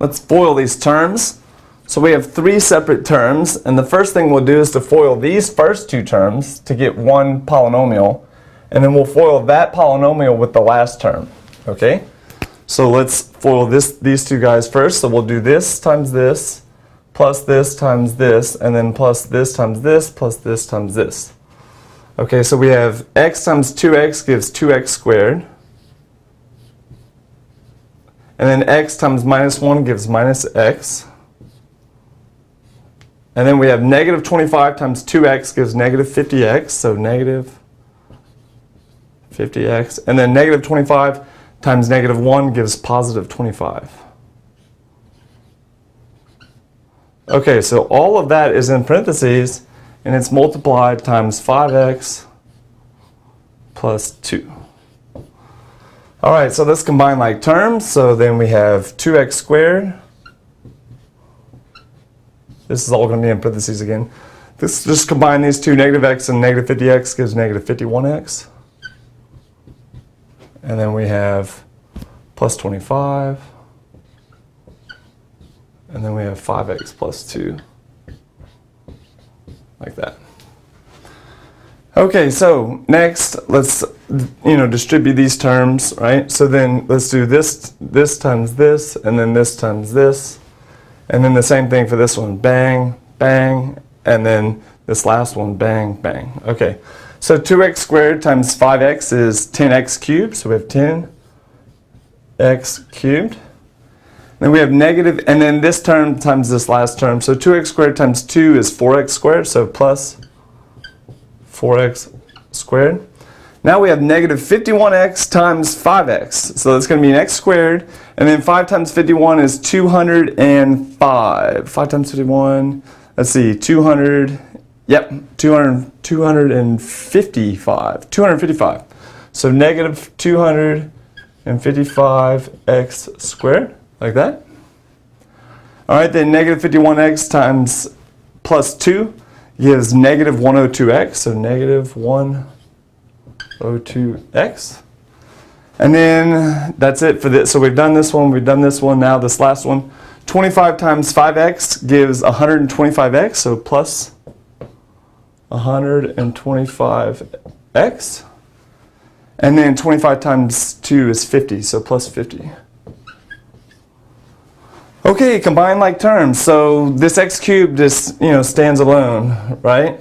let's FOIL these terms. So we have three separate terms, and the first thing we'll do is to FOIL these first two terms to get one polynomial, and then we'll FOIL that polynomial with the last term, okay? So let's FOIL these two guys first. So we'll do this times this, plus this times this, and then plus this times this, plus this times this. Okay, so we have x times 2x gives 2x squared. And then x times minus 1 gives minus x. And then we have negative 25 times 2x gives negative 50x, so negative 50x. And then negative 25 times negative 1 gives positive 25. Okay, so all of that is in parentheses, and it's multiplied times 5x plus 2. All right, so let's combine like terms. So then we have 2x squared. This is all going to be in parentheses again. Just combine these two, negative x and negative 50x gives negative 51x. And then we have plus 25. And then we have 5x plus 2. Like that. Okay, so next let's distribute these terms, right? So then let's do this times this, and then this times this. And then the same thing for this one, bang, bang, and then this last one, bang, bang. Okay, so 2x squared times 5x is 10x cubed, so we have 10x cubed. Then we have negative, and then this term times this last term, so 2x squared times 2 is 4x squared, so plus 4x squared. Now we have negative 51x times 5x. So that's going to be an x squared. And then 5 times 51 is 205. 5 times 51, let's see, 200, yep, 255. So negative 255x squared, like that. All right, then negative 51x times plus 2 gives negative 102x. So negative 102x. And then that's it for this. So we've done this one, now this last one. 25 times 5x gives 125x, so plus 125x. And then 25 times 2 is 50, so plus 50. Okay, combine like terms. So this x cubed just stands alone, right?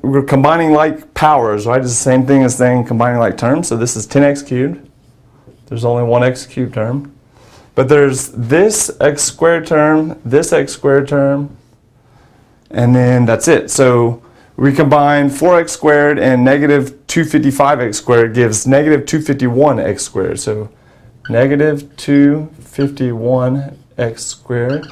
We're combining like powers, right? It's the same thing as saying combining like terms. So this is 10x cubed. There's only one x cubed term. But there's this x squared term, this x squared term, and then that's it. So we combine 4x squared and negative 255x squared gives negative 251x squared. So negative 251x squared.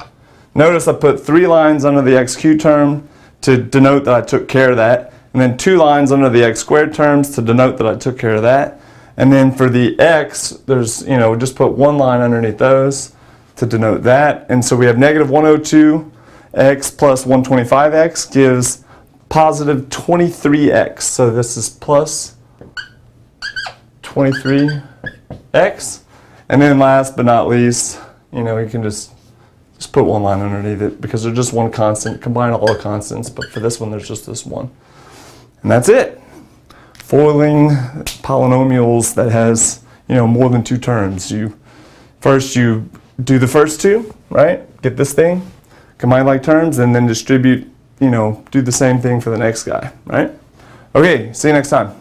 Notice I put 3 lines under the x cubed term to denote that I took care of that, and then 2 lines under the x squared terms to denote that I took care of that. And then for the x, there's, just put 1 line underneath those to denote that. And so we have negative 102x plus 125x gives positive 23x. So this is plus 23x. And then last but not least, you can just put 1 line underneath it because there's just one constant. Combine all the constants, but for this one, there's just this one. And that's it. Foiling polynomials that has, more than 2 terms. First you do the first 2, right? Get this thing, combine like terms, and then distribute, do the same thing for the next guy, right? Okay, see you next time.